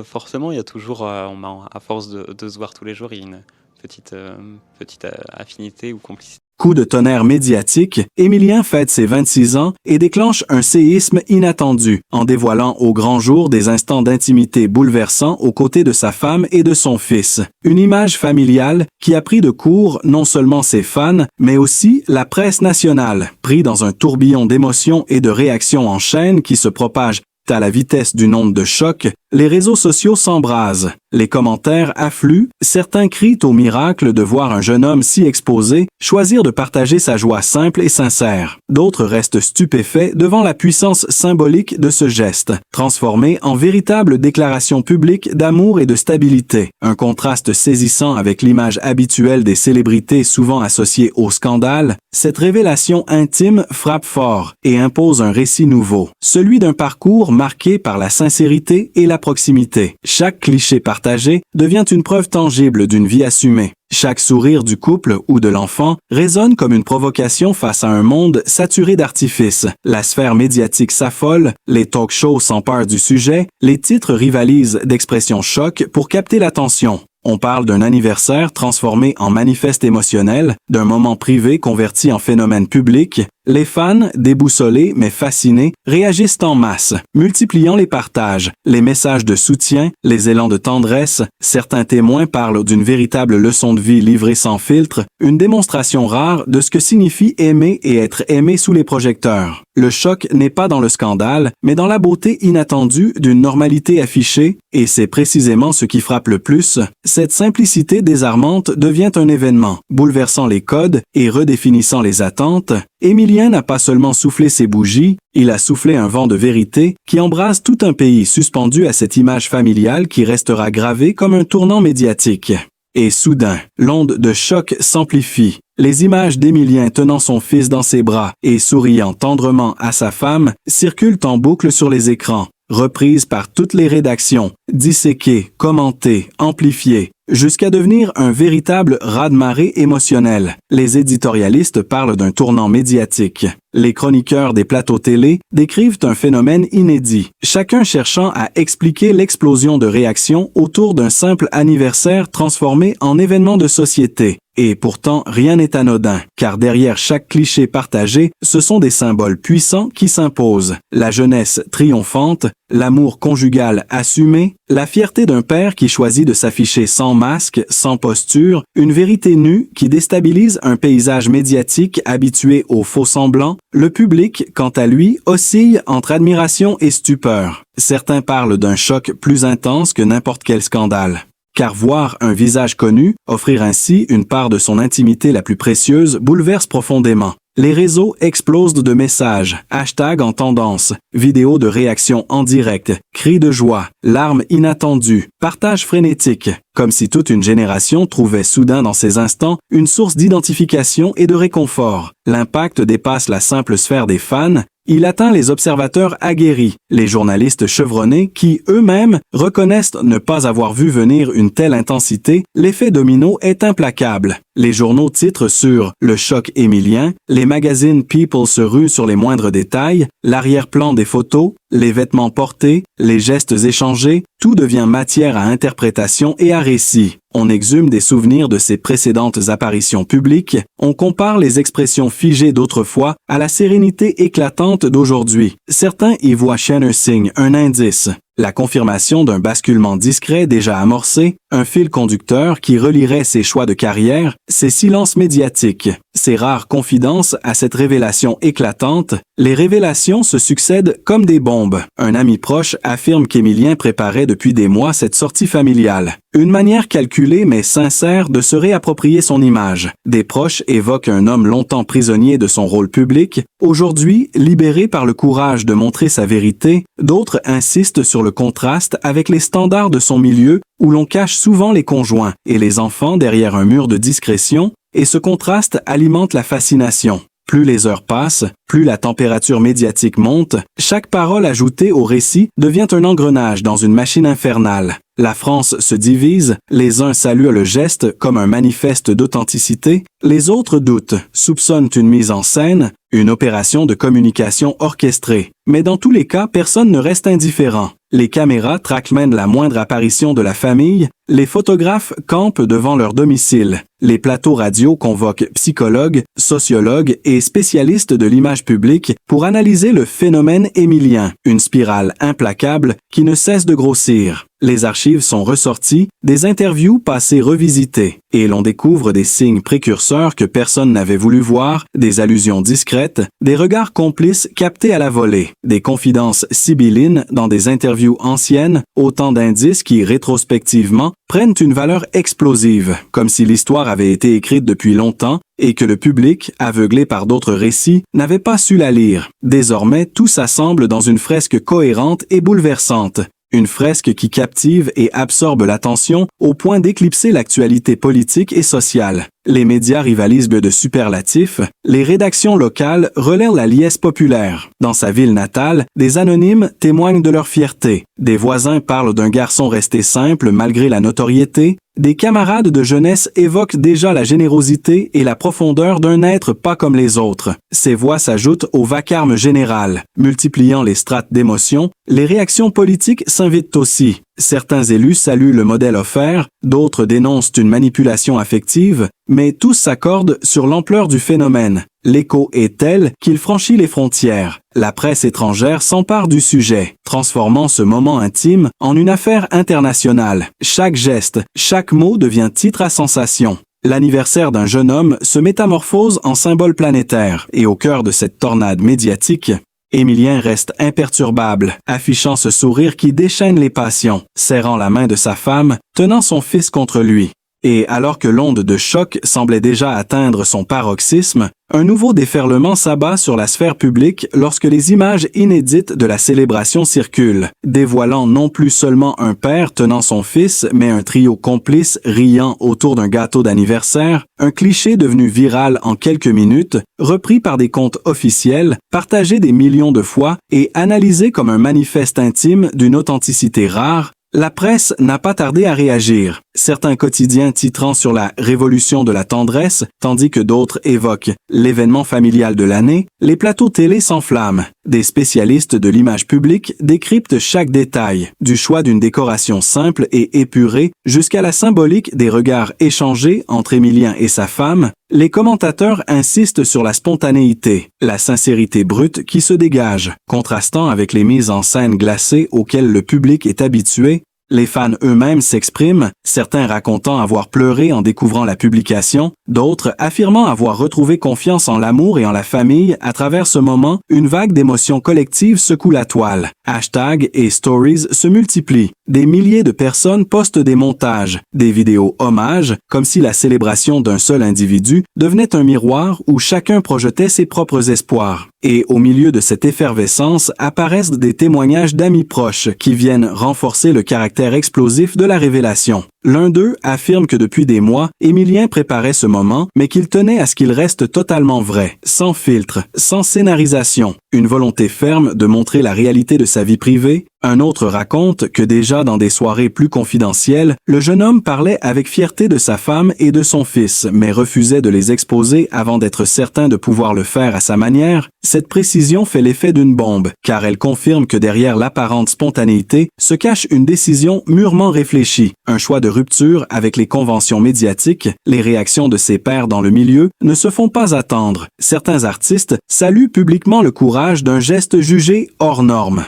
Forcément, il y a toujours, à force de se voir tous les jours, il y a une petite affinité ou complicité. Coup de tonnerre médiatique, Émilien fête ses 26 ans et déclenche un séisme inattendu en dévoilant au grand jour des instants d'intimité bouleversants aux côtés de sa femme et de son fils. Une image familiale qui a pris de court non seulement ses fans, mais aussi la presse nationale, pris dans un tourbillon d'émotions et de réactions en chaîne qui se propagent à la vitesse d'une onde de choc. Les réseaux sociaux s'embrasent, les commentaires affluent, certains crient au miracle de voir un jeune homme si exposé choisir de partager sa joie simple et sincère. D'autres restent stupéfaits devant la puissance symbolique de ce geste, transformé en véritable déclaration publique d'amour et de stabilité. Un contraste saisissant avec l'image habituelle des célébrités souvent associées au scandale, cette révélation intime frappe fort et impose un récit nouveau, celui d'un parcours marqué par la sincérité et la proximité. Chaque cliché partagé devient une preuve tangible d'une vie assumée. Chaque sourire du couple ou de l'enfant résonne comme une provocation face à un monde saturé d'artifices. La sphère médiatique s'affole, les talk-shows s'emparent du sujet, les titres rivalisent d'expressions choc pour capter l'attention. On parle d'un anniversaire transformé en manifeste émotionnel, d'un moment privé converti en phénomène public. Les fans, déboussolés mais fascinés, réagissent en masse, multipliant les partages, les messages de soutien, les élans de tendresse. Certains témoins parlent d'une véritable leçon de vie livrée sans filtre, une démonstration rare de ce que signifie aimer et être aimé sous les projecteurs. Le choc n'est pas dans le scandale, mais dans la beauté inattendue d'une normalité affichée, et c'est précisément ce qui frappe le plus. Cette simplicité désarmante devient un événement, bouleversant les codes et redéfinissant les attentes. Émilien n'a pas seulement soufflé ses bougies, il a soufflé un vent de vérité qui embrase tout un pays suspendu à cette image familiale qui restera gravée comme un tournant médiatique. Et soudain, l'onde de choc s'amplifie. Les images d'Émilien tenant son fils dans ses bras et souriant tendrement à sa femme circulent en boucle sur les écrans, reprises par toutes les rédactions, disséquées, commentées, amplifiées, jusqu'à devenir un véritable raz-de-marée émotionnel. Les éditorialistes parlent d'un tournant médiatique. Les chroniqueurs des plateaux télé décrivent un phénomène inédit, chacun cherchant à expliquer l'explosion de réactions autour d'un simple anniversaire transformé en événement de société. Et pourtant, rien n'est anodin, car derrière chaque cliché partagé, ce sont des symboles puissants qui s'imposent. La jeunesse triomphante, l'amour conjugal assumé, la fierté d'un père qui choisit de s'afficher sans masque, sans posture, une vérité nue qui déstabilise un paysage médiatique habitué aux faux-semblants. Le public, quant à lui, oscille entre admiration et stupeur. Certains parlent d'un choc plus intense que n'importe quel scandale. Car voir un visage connu, offrir ainsi une part de son intimité la plus précieuse, bouleverse profondément. Les réseaux explosent de messages, hashtags en tendance, vidéos de réactions en direct, cris de joie, larmes inattendues, partages frénétiques, comme si toute une génération trouvait soudain dans ces instants une source d'identification et de réconfort. L'impact dépasse la simple sphère des fans. Il atteint les observateurs aguerris, les journalistes chevronnés qui, eux-mêmes, reconnaissent ne pas avoir vu venir une telle intensité. L'effet domino est implacable. Les journaux titrent sur « Le choc émilien », les magazines People se ruent sur les moindres détails, l'arrière-plan des photos, les vêtements portés, les gestes échangés, tout devient matière à interprétation et à récit. On exhume des souvenirs de ses précédentes apparitions publiques, on compare les expressions figées d'autrefois à la sérénité éclatante d'aujourd'hui. Certains y voient Shanner Singh un indice, la confirmation d'un basculement discret déjà amorcé, un fil conducteur qui relierait ses choix de carrière, ses silences médiatiques, ses rares confidences à cette révélation éclatante. Les révélations se succèdent comme des bombes. Un ami proche affirme qu'Émilien préparait depuis des mois cette sortie familiale. Une manière calculée mais sincère de se réapproprier son image. Des proches évoquent un homme longtemps prisonnier de son rôle public, aujourd'hui libéré par le courage de montrer sa vérité. D'autres insistent sur le contraste avec les standards de son milieu, où l'on cache souvent les conjoints et les enfants derrière un mur de discrétion, et ce contraste alimente la fascination. Plus les heures passent, plus la température médiatique monte, chaque parole ajoutée au récit devient un engrenage dans une machine infernale. La France se divise, les uns saluent le geste comme un manifeste d'authenticité, les autres doutent, soupçonnent une mise en scène, une opération de communication orchestrée. Mais dans tous les cas, personne ne reste indifférent. Les caméras traquent même la moindre apparition de la famille, les photographes campent devant leur domicile. Les plateaux radio convoquent psychologues, sociologues et spécialistes de l'image publique pour analyser le phénomène émilien, une spirale implacable qui ne cesse de grossir. Les archives sont ressorties, des interviews passées revisitées, et l'on découvre des signes précurseurs que personne n'avait voulu voir, des allusions discrètes, des regards complices captés à la volée, des confidences sibyllines dans des interviews anciennes, autant d'indices qui, rétrospectivement, prennent une valeur explosive, comme si l'histoire avait été écrite depuis longtemps et que le public, aveuglé par d'autres récits, n'avait pas su la lire. Désormais, tout s'assemble dans une fresque cohérente et bouleversante. Une fresque qui captive et absorbe l'attention au point d'éclipser l'actualité politique et sociale. Les médias rivalisent de superlatifs, les rédactions locales relaient la liesse populaire. Dans sa ville natale, des anonymes témoignent de leur fierté. Des voisins parlent d'un garçon resté simple malgré la notoriété. Des camarades de jeunesse évoquent déjà la générosité et la profondeur d'un être pas comme les autres. Ces voix s'ajoutent au vacarme général. Multipliant les strates d'émotions, les réactions politiques s'invitent aussi. Certains élus saluent le modèle offert, d'autres dénoncent une manipulation affective, mais tous s'accordent sur l'ampleur du phénomène. L'écho est tel qu'il franchit les frontières. La presse étrangère s'empare du sujet, transformant ce moment intime en une affaire internationale. Chaque geste, chaque mot devient titre à sensation. L'anniversaire d'un jeune homme se métamorphose en symbole planétaire, et au cœur de cette tornade médiatique, Émilien reste imperturbable, affichant ce sourire qui déchaîne les passions, serrant la main de sa femme, tenant son fils contre lui. Et alors que l'onde de choc semblait déjà atteindre son paroxysme, un nouveau déferlement s'abat sur la sphère publique lorsque les images inédites de la célébration circulent, dévoilant non plus seulement un père tenant son fils, mais un trio complice riant autour d'un gâteau d'anniversaire, un cliché devenu viral en quelques minutes, repris par des comptes officiels, partagé des millions de fois et analysé comme un manifeste intime d'une authenticité rare. La presse n'a pas tardé à réagir, certains quotidiens titrant sur la « révolution de la tendresse », tandis que d'autres évoquent l'événement familial de l'année, les plateaux télé s'enflamment. Des spécialistes de l'image publique décryptent chaque détail, du choix d'une décoration simple et épurée jusqu'à la symbolique des regards échangés entre Émilien et sa femme. Les commentateurs insistent sur la spontanéité, la sincérité brute qui se dégage, contrastant avec les mises en scène glacées auxquelles le public est habitué. Les fans eux-mêmes s'expriment, certains racontant avoir pleuré en découvrant la publication, d'autres affirmant avoir retrouvé confiance en l'amour et en la famille à travers ce moment. Une vague d'émotions collectives secoue la toile. Hashtags et stories se multiplient. Des milliers de personnes postent des montages, des vidéos hommages, comme si la célébration d'un seul individu devenait un miroir où chacun projetait ses propres espoirs. Et au milieu de cette effervescence apparaissent des témoignages d'amis proches qui viennent renforcer le caractère explosif de la révélation. L'un d'eux affirme que depuis des mois, Émilien préparait ce moment, mais qu'il tenait à ce qu'il reste totalement vrai, sans filtre, sans scénarisation, une volonté ferme de montrer la réalité de sa vie privée. Un autre raconte que déjà dans des soirées plus confidentielles, le jeune homme parlait avec fierté de sa femme et de son fils, mais refusait de les exposer avant d'être certain de pouvoir le faire à sa manière. Cette précision fait l'effet d'une bombe, car elle confirme que derrière l'apparente spontanéité se cache une décision mûrement réfléchie, un choix de rupture avec les conventions médiatiques. Les réactions de ses pairs dans le milieu ne se font pas attendre. Certains artistes saluent publiquement le courage d'un geste jugé hors norme.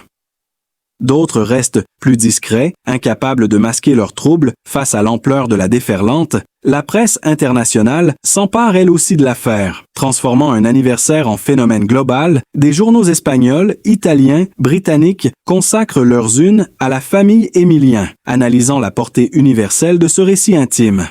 D'autres restent plus discrets, incapables de masquer leurs troubles face à l'ampleur de la déferlante. La presse internationale s'empare elle aussi de l'affaire, transformant un anniversaire en phénomène global. Des journaux espagnols, italiens, britanniques consacrent leurs unes à la famille Émilien, analysant la portée universelle de ce récit intime.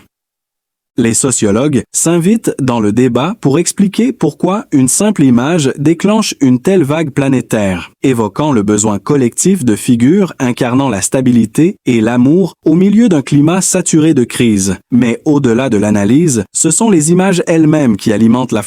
Les sociologues s'invitent dans le débat pour expliquer pourquoi une simple image déclenche une telle vague planétaire, évoquant le besoin collectif de figures incarnant la stabilité et l'amour au milieu d'un climat saturé de crise. Mais au-delà de l'analyse, ce sont les images elles-mêmes qui alimentent la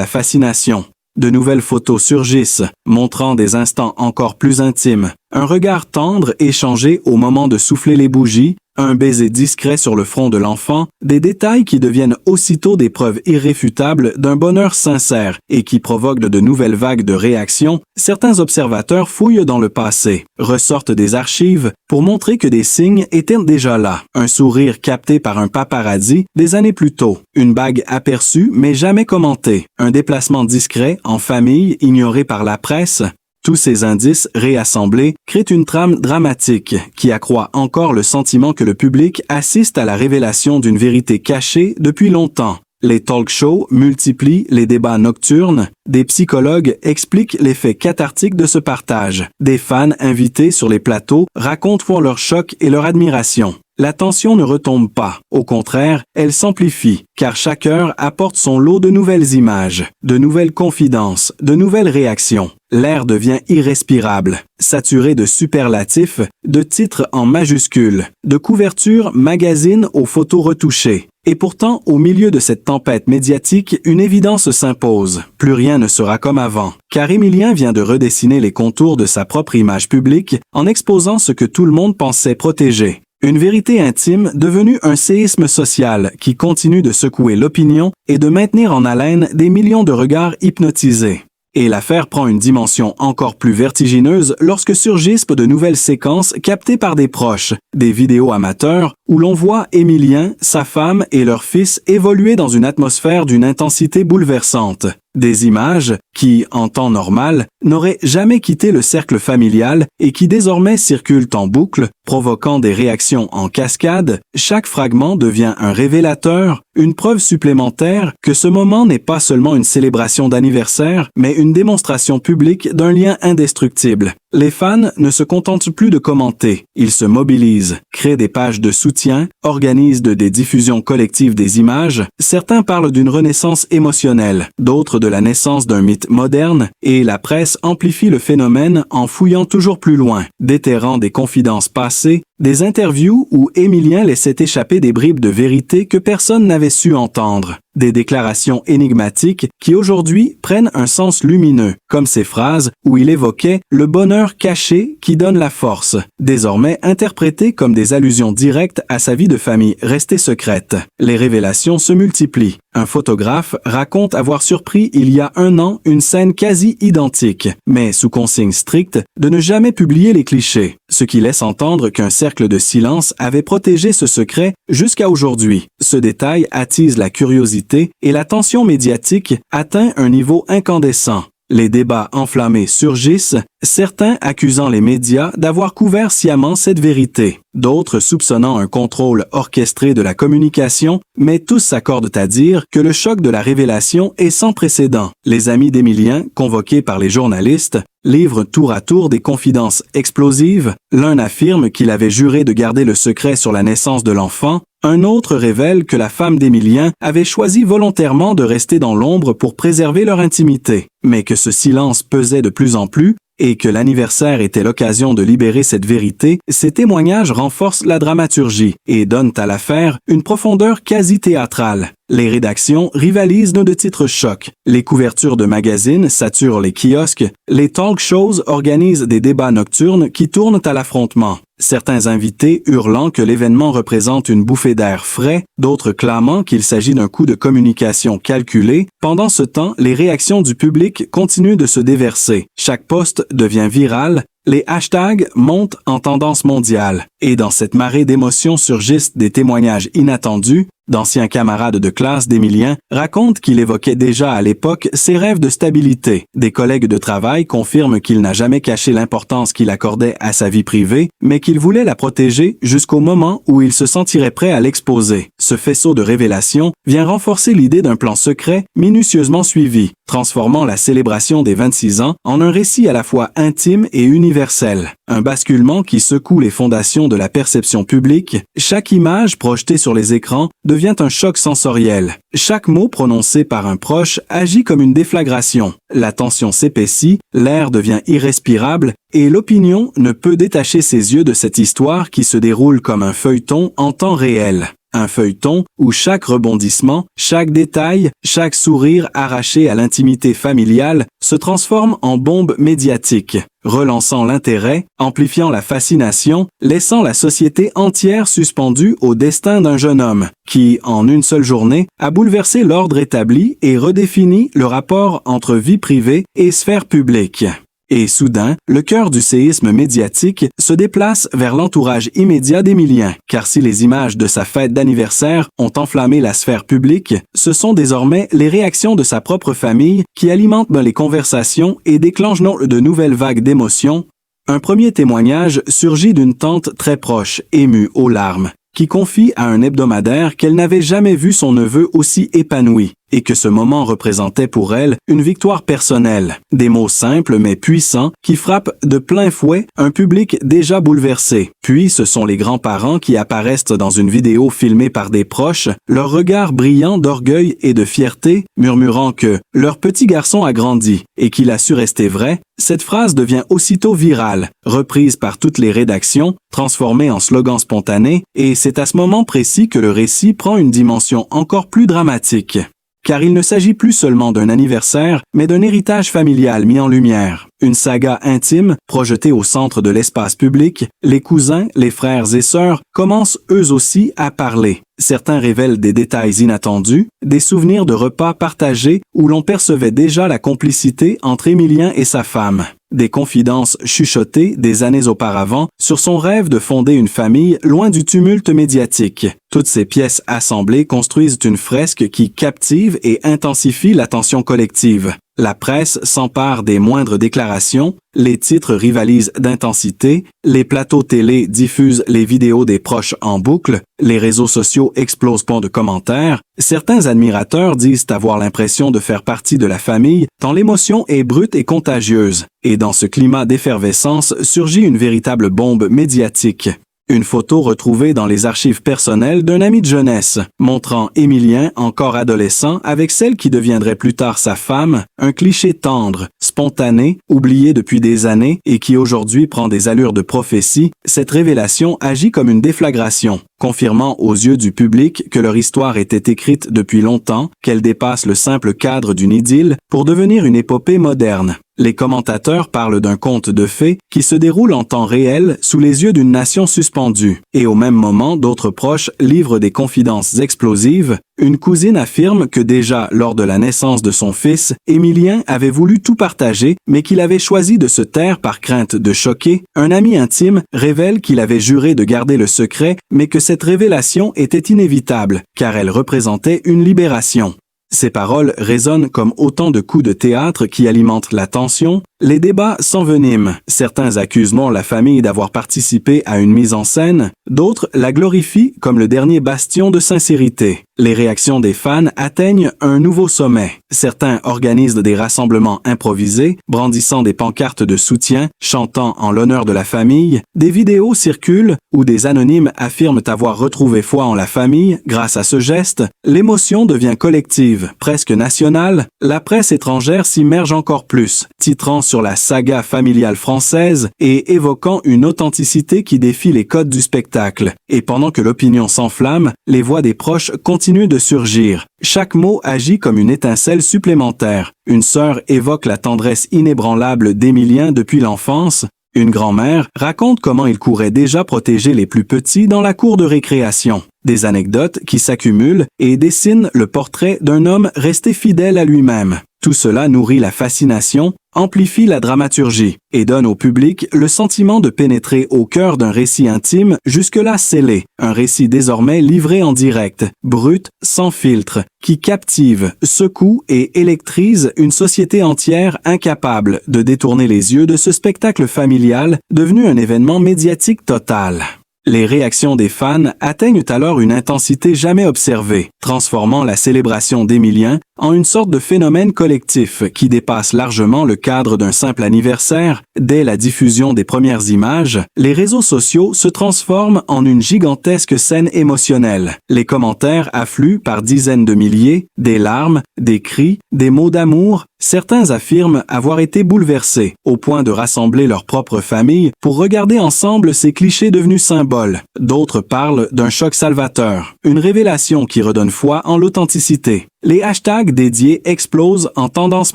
fascination. De nouvelles photos surgissent, montrant des instants encore plus intimes, un regard tendre échangé au moment de souffler les bougies, un baiser discret sur le front de l'enfant, des détails qui deviennent aussitôt des preuves irréfutables d'un bonheur sincère et qui provoquent de nouvelles vagues de réactions. Certains observateurs fouillent dans le passé, ressortent des archives pour montrer que des signes étaient déjà là. Un sourire capté par un paparazzi des années plus tôt, une bague aperçue mais jamais commentée, un déplacement discret en famille ignoré par la presse. Tous ces indices réassemblés créent une trame dramatique qui accroît encore le sentiment que le public assiste à la révélation d'une vérité cachée depuis longtemps. Les talk-shows multiplient les débats nocturnes, des psychologues expliquent l'effet cathartique de ce partage, des fans invités sur les plateaux racontent leur choc et leur admiration. La tension ne retombe pas, au contraire, elle s'amplifie, car chaque heure apporte son lot de nouvelles images, de nouvelles confidences, de nouvelles réactions. L'air devient irrespirable, saturé de superlatifs, de titres en majuscules, de couvertures magazines aux photos retouchées. Et pourtant, au milieu de cette tempête médiatique, une évidence s'impose. Plus rien ne sera comme avant. Car Émilien vient de redessiner les contours de sa propre image publique en exposant ce que tout le monde pensait protéger. Une vérité intime devenue un séisme social qui continue de secouer l'opinion et de maintenir en haleine des millions de regards hypnotisés. Et l'affaire prend une dimension encore plus vertigineuse lorsque surgissent de nouvelles séquences captées par des proches, des vidéos amateurs, où l'on voit Émilien, sa femme et leur fils évoluer dans une atmosphère d'une intensité bouleversante. Des images qui, en temps normal, n'auraient jamais quitté le cercle familial et qui désormais circulent en boucle, provoquant des réactions en cascade. Chaque fragment devient un révélateur, une preuve supplémentaire que ce moment n'est pas seulement une célébration d'anniversaire, mais une démonstration publique d'un lien indestructible. Les fans ne se contentent plus de commenter, ils se mobilisent, créent des pages de soutien, organisent des diffusions collectives des images, certains parlent d'une renaissance émotionnelle, d'autres de la naissance d'un mythe moderne, et la presse amplifie le phénomène en fouillant toujours plus loin, déterrant des confidences passées, des interviews où Émilien laissait échapper des bribes de vérité que personne n'avait su entendre. Des déclarations énigmatiques qui aujourd'hui prennent un sens lumineux, comme ces phrases où il évoquait le bonheur caché qui donne la force, désormais interprétées comme des allusions directes à sa vie de famille restée secrète. Les révélations se multiplient. Un photographe raconte avoir surpris il y a 1 an une scène quasi identique, mais sous consigne stricte de ne jamais publier les clichés, ce qui laisse entendre qu'un cercle de silence avait protégé ce secret jusqu'à aujourd'hui. Ce détail attise la curiosité et la tension médiatique atteint un niveau incandescent. Les débats enflammés surgissent, certains accusant les médias d'avoir couvert sciemment cette vérité, d'autres soupçonnant un contrôle orchestré de la communication, mais tous s'accordent à dire que le choc de la révélation est sans précédent. Les amis d'Émilien, convoqués par les journalistes, livrent tour à tour des confidences explosives. L'un affirme qu'il avait juré de garder le secret sur la naissance de l'enfant, un autre révèle que la femme d'Émilien avait choisi volontairement de rester dans l'ombre pour préserver leur intimité, mais que ce silence pesait de plus en plus et que l'anniversaire était l'occasion de libérer cette vérité. Ces témoignages renforcent la dramaturgie et donnent à l'affaire une profondeur quasi théâtrale. Les rédactions rivalisent de titres chocs. Les couvertures de magazines saturent les kiosques. Les talk shows organisent des débats nocturnes qui tournent à l'affrontement. Certains invités hurlant que l'événement représente une bouffée d'air frais, d'autres clamant qu'il s'agit d'un coup de communication calculé. Pendant ce temps, les réactions du public continuent de se déverser. Chaque post devient viral. Les hashtags montent en tendance mondiale. Et dans cette marée d'émotions surgissent des témoignages inattendus. D'anciens camarades de classe d'Émilien racontent qu'il évoquait déjà à l'époque ses rêves de stabilité. Des collègues de travail confirment qu'il n'a jamais caché l'importance qu'il accordait à sa vie privée, mais qu'il voulait la protéger jusqu'au moment où il se sentirait prêt à l'exposer. Ce faisceau de révélations vient renforcer l'idée d'un plan secret minutieusement suivi, transformant la célébration des 26 ans en un récit à la fois intime et universel. Un basculement qui secoue les fondations de la perception publique. Chaque image projetée sur les écrans devient un choc sensoriel. Chaque mot prononcé par un proche agit comme une déflagration. La tension s'épaissit, l'air devient irrespirable et l'opinion ne peut détacher ses yeux de cette histoire qui se déroule comme un feuilleton en temps réel. Un feuilleton où chaque rebondissement, chaque détail, chaque sourire arraché à l'intimité familiale se transforme en bombe médiatique, relançant l'intérêt, amplifiant la fascination, laissant la société entière suspendue au destin d'un jeune homme, qui, en une seule journée, a bouleversé l'ordre établi et redéfini le rapport entre vie privée et sphère publique. Et soudain, le cœur du séisme médiatique se déplace vers l'entourage immédiat d'Emilien, car si les images de sa fête d'anniversaire ont enflammé la sphère publique, ce sont désormais les réactions de sa propre famille qui alimentent les conversations et déclenchent de nouvelles vagues d'émotions. Un premier témoignage surgit d'une tante très proche, émue aux larmes, qui confie à un hebdomadaire qu'elle n'avait jamais vu son neveu aussi épanoui, et que ce moment représentait pour elle une victoire personnelle. Des mots simples mais puissants qui frappent de plein fouet un public déjà bouleversé. Puis ce sont les grands-parents qui apparaissent dans une vidéo filmée par des proches, leur regard brillant d'orgueil et de fierté, murmurant que leur petit garçon a grandi et qu'il a su rester vrai. Cette phrase devient aussitôt virale, reprise par toutes les rédactions, transformée en slogan spontané, et c'est à ce moment précis que le récit prend une dimension encore plus dramatique. Car il ne s'agit plus seulement d'un anniversaire, mais d'un héritage familial mis en lumière. Une saga intime, projetée au centre de l'espace public, les cousins, les frères et sœurs commencent eux aussi à parler. Certains révèlent des détails inattendus, des souvenirs de repas partagés où l'on percevait déjà la complicité entre Emilien et sa femme. Des confidences chuchotées des années auparavant sur son rêve de fonder une famille loin du tumulte médiatique. Toutes ces pièces assemblées construisent une fresque qui captive et intensifie l'attention collective. La presse s'empare des moindres déclarations, les titres rivalisent d'intensité, les plateaux télé diffusent les vidéos des proches en boucle, les réseaux sociaux explosent de commentaires, certains admirateurs disent avoir l'impression de faire partie de la famille tant l'émotion est brute et contagieuse. Et dans ce climat d'effervescence surgit une véritable bombe médiatique. Une photo retrouvée dans les archives personnelles d'un ami de jeunesse, montrant Emilien encore adolescent avec celle qui deviendrait plus tard sa femme, un cliché tendre, spontané, oublié depuis des années et qui aujourd'hui prend des allures de prophétie. Cette révélation agit comme une déflagration, confirmant aux yeux du public que leur histoire était écrite depuis longtemps, qu'elle dépasse le simple cadre d'une idylle pour devenir une épopée moderne. Les commentateurs parlent d'un conte de fées qui se déroule en temps réel sous les yeux d'une nation suspendue. Et au même moment, d'autres proches livrent des confidences explosives. Une cousine affirme que déjà lors de la naissance de son fils, Emilien avait voulu tout partager, mais qu'il avait choisi de se taire par crainte de choquer. Un ami intime révèle qu'il avait juré de garder le secret, mais que cette révélation était inévitable, car elle représentait une libération. Ces paroles résonnent comme autant de coups de théâtre qui alimentent la tension. Les débats s'enveniment. Certains accusent la famille d'avoir participé à une mise en scène, d'autres la glorifient comme le dernier bastion de sincérité. Les réactions des fans atteignent un nouveau sommet. Certains organisent des rassemblements improvisés, brandissant des pancartes de soutien, chantant en l'honneur de la famille. Des vidéos circulent où des anonymes affirment avoir retrouvé foi en la famille grâce à ce geste. L'émotion devient collective, presque nationale. La presse étrangère s'immerge encore plus, titrant sur la saga familiale française et évoquant une authenticité qui défie les codes du spectacle. Et pendant que l'opinion s'enflamme, les voix des proches continuent de surgir. Chaque mot agit comme une étincelle supplémentaire. Une sœur évoque la tendresse inébranlable d'Emilien depuis l'enfance. Une grand-mère raconte comment il courait déjà protéger les plus petits dans la cour de récréation. Des anecdotes qui s'accumulent et dessinent le portrait d'un homme resté fidèle à lui-même. Tout cela nourrit la fascination, amplifie la dramaturgie et donne au public le sentiment de pénétrer au cœur d'un récit intime jusque-là scellé, un récit désormais livré en direct, brut, sans filtre, qui captive, secoue et électrise une société entière incapable de détourner les yeux de ce spectacle familial devenu un événement médiatique total. Les réactions des fans atteignent alors une intensité jamais observée, transformant la célébration d'Emilien en une sorte de phénomène collectif qui dépasse largement le cadre d'un simple anniversaire. Dès la diffusion des premières images, les réseaux sociaux se transforment en une gigantesque scène émotionnelle. Les commentaires affluent par dizaines de milliers, des larmes, des cris, des mots d'amour, Certains affirment avoir été bouleversés, au point de rassembler leur propre famille pour regarder ensemble ces clichés devenus symboles. D'autres parlent d'un choc salvateur, une révélation qui redonne foi en l'authenticité. Les hashtags dédiés explosent en tendance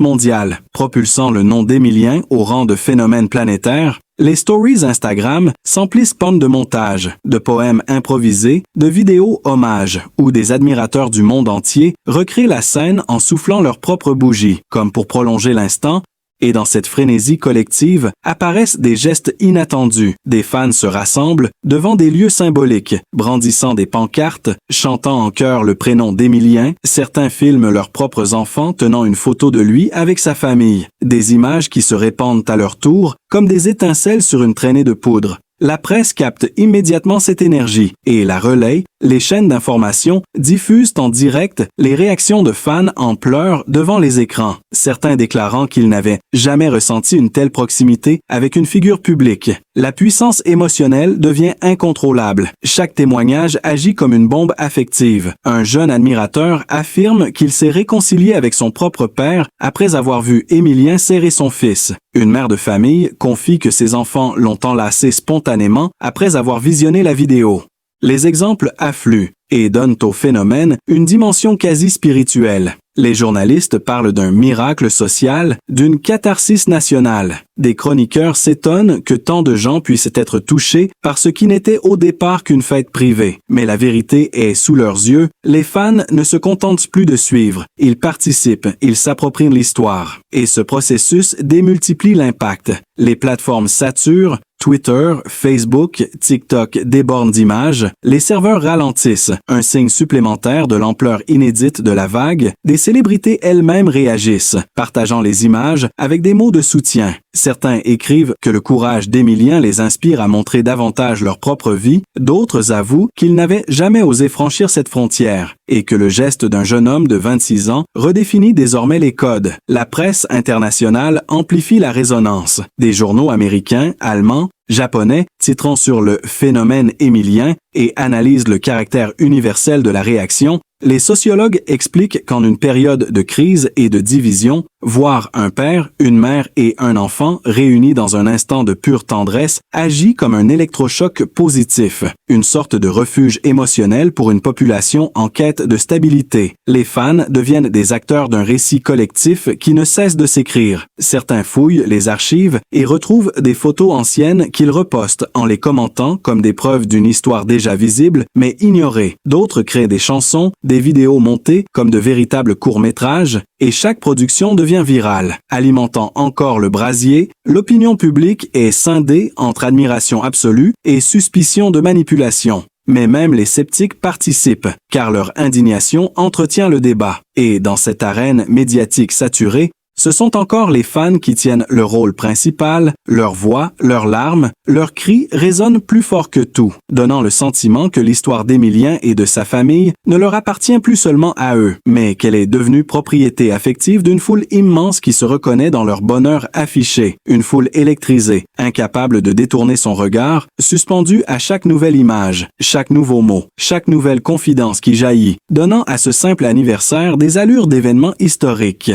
mondiale, propulsant le nom d'Emilien au rang de phénomène planétaire. Les stories Instagram s'emplissent de montages, de poèmes improvisés, de vidéos hommages, où des admirateurs du monde entier recréent la scène en soufflant leurs propres bougies, comme pour prolonger l'instant. Et dans cette frénésie collective apparaissent des gestes inattendus. Des fans se rassemblent devant des lieux symboliques, brandissant des pancartes, chantant en chœur le prénom d'Emilien. Certains filment leurs propres enfants tenant une photo de lui avec sa famille. Des images qui se répandent à leur tour, comme des étincelles sur une traînée de poudre. La presse capte immédiatement cette énergie et la relaye. Les chaînes d'information diffusent en direct les réactions de fans en pleurs devant les écrans, certains déclarant qu'ils n'avaient jamais ressenti une telle proximité avec une figure publique. La puissance émotionnelle devient incontrôlable. Chaque témoignage agit comme une bombe affective. Un jeune admirateur affirme qu'il s'est réconcilié avec son propre père après avoir vu Emilien serrer son fils. Une mère de famille confie que ses enfants l'ont enlacé spontanément après avoir visionné la vidéo. Les exemples affluent et donnent au phénomène une dimension quasi spirituelle. Les journalistes parlent d'un miracle social, d'une catharsis nationale. Des chroniqueurs s'étonnent que tant de gens puissent être touchés par ce qui n'était au départ qu'une fête privée. Mais la vérité est sous leurs yeux. Les fans ne se contentent plus de suivre. Ils participent, ils s'approprient l'histoire. Et ce processus démultiplie l'impact. Les plateformes saturent, Twitter, Facebook, TikTok débordent d'images, les serveurs ralentissent, un signe supplémentaire de l'ampleur inédite de la vague. Des célébrités elles-mêmes réagissent, partageant les images avec des mots de soutien. Certains écrivent que le courage d'Emilien les inspire à montrer davantage leur propre vie, d'autres avouent qu'ils n'avaient jamais osé franchir cette frontière, et que le geste d'un jeune homme de 26 ans redéfinit désormais les codes. La presse internationale amplifie la résonance. Des journaux américains, allemands, japonais titrant sur le phénomène Emilien et analysent le caractère universel de la réaction. Les sociologues expliquent qu'en une période de crise et de division, voir un père, une mère et un enfant réunis dans un instant de pure tendresse agit comme un électrochoc positif, une sorte de refuge émotionnel pour une population en quête de stabilité. Les fans deviennent des acteurs d'un récit collectif qui ne cesse de s'écrire. Certains fouillent les archives et retrouvent des photos anciennes qu'ils repostent en les commentant comme des preuves d'une histoire déjà visible mais ignorée. D'autres créent des chansons, des vidéos montées comme de véritables courts-métrages, et chaque production devient virale. Alimentant encore le brasier, l'opinion publique est scindée entre admiration absolue et suspicion de manipulation. Mais même les sceptiques participent, car leur indignation entretient le débat. Et dans cette arène médiatique saturée, ce sont encore les fans qui tiennent le rôle principal, leur voix, leurs larmes, leurs cris résonnent plus fort que tout, donnant le sentiment que l'histoire d'Emilien et de sa famille ne leur appartient plus seulement à eux, mais qu'elle est devenue propriété affective d'une foule immense qui se reconnaît dans leur bonheur affiché, une foule électrisée, incapable de détourner son regard, suspendue à chaque nouvelle image, chaque nouveau mot, chaque nouvelle confidence qui jaillit, donnant à ce simple anniversaire des allures d'événements historiques.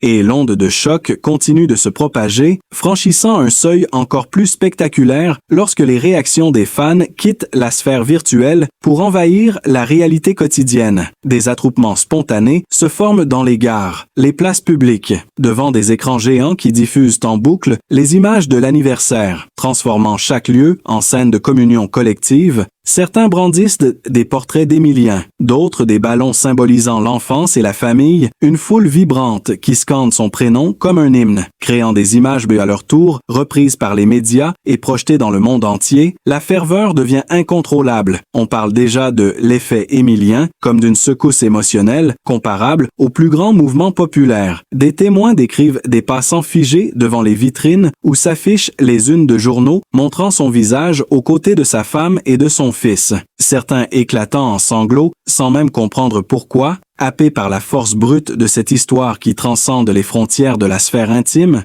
Et l'onde de choc continue de se propager, franchissant un seuil encore plus spectaculaire lorsque les réactions des fans quittent la sphère virtuelle pour envahir la réalité quotidienne. Des attroupements spontanés se forment dans les gares, les places publiques, devant des écrans géants qui diffusent en boucle les images de l'anniversaire, transformant chaque lieu en scène de communion collective. Certains brandissent des portraits d'Emilien, d'autres des ballons symbolisant l'enfance et la famille, une foule vibrante qui scande son prénom comme un hymne, créant des images à leur tour, reprises par les médias et projetées dans le monde entier. La ferveur devient incontrôlable. On parle déjà de l'effet Emilien, comme d'une secousse émotionnelle, comparable au plus grand mouvement populaire. Des témoins décrivent des passants figés devant les vitrines où s'affichent les unes de journaux montrant son visage aux côtés de sa femme et de son fils. Certains éclatant en sanglots, sans même comprendre pourquoi, happés par la force brute de cette histoire qui transcende les frontières de la sphère intime.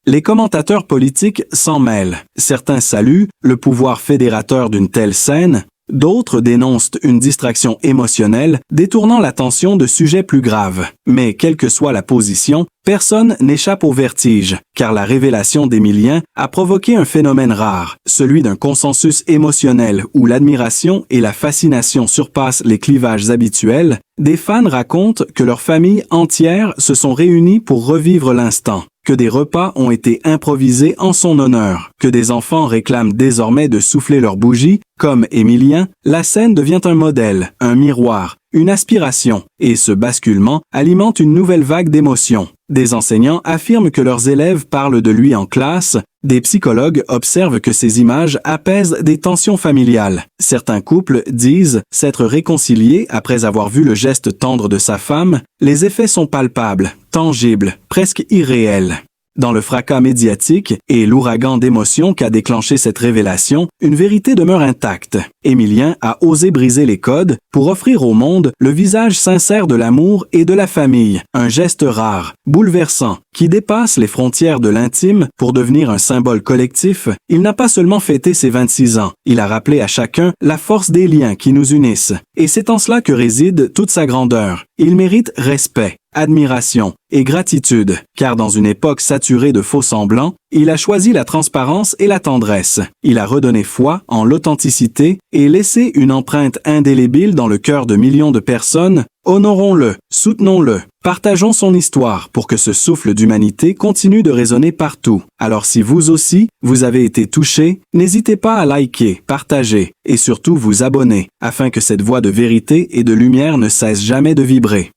Les commentateurs politiques s'en mêlent. Certains saluent le pouvoir fédérateur d'une telle scène, D'autres dénoncent une distraction émotionnelle, détournant l'attention de sujets plus graves. Mais quelle que soit la position, personne n'échappe au vertige, car la révélation d'Emilien a provoqué un phénomène rare, celui d'un consensus émotionnel où l'admiration et la fascination surpassent les clivages habituels. Des fans racontent que leurs familles entières se sont réunies pour revivre l'instant, que des repas ont été improvisés en son honneur, que des enfants réclament désormais de souffler leurs bougies. Comme Emilien, la scène devient un modèle, un miroir, une aspiration, et ce basculement alimente une nouvelle vague d'émotions. Des enseignants affirment que leurs élèves parlent de lui en classe, des psychologues observent que ces images apaisent des tensions familiales. Certains couples disent s'être réconciliés après avoir vu le geste tendre de sa femme. Les effets sont palpables, tangibles, presque irréels. Dans le fracas médiatique et l'ouragan d'émotions qu'a déclenché cette révélation, une vérité demeure intacte. Emilien a osé briser les codes pour offrir au monde le visage sincère de l'amour et de la famille, un geste rare, bouleversant, qui dépasse les frontières de l'intime pour devenir un symbole collectif. Il n'a pas seulement fêté ses 26 ans, il a rappelé à chacun la force des liens qui nous unissent. Et c'est en cela que réside toute sa grandeur. Il mérite respect, admiration et gratitude, car dans une époque saturée de faux-semblants, il a choisi la transparence et la tendresse. Il a redonné foi en l'authenticité et laissé une empreinte indélébile dans le cœur de millions de personnes. Honorons-le, soutenons-le, partageons son histoire pour que ce souffle d'humanité continue de résonner partout. Alors si vous aussi, vous avez été touché, n'hésitez pas à liker, partager et surtout vous abonner, afin que cette voix de vérité et de lumière ne cesse jamais de vibrer.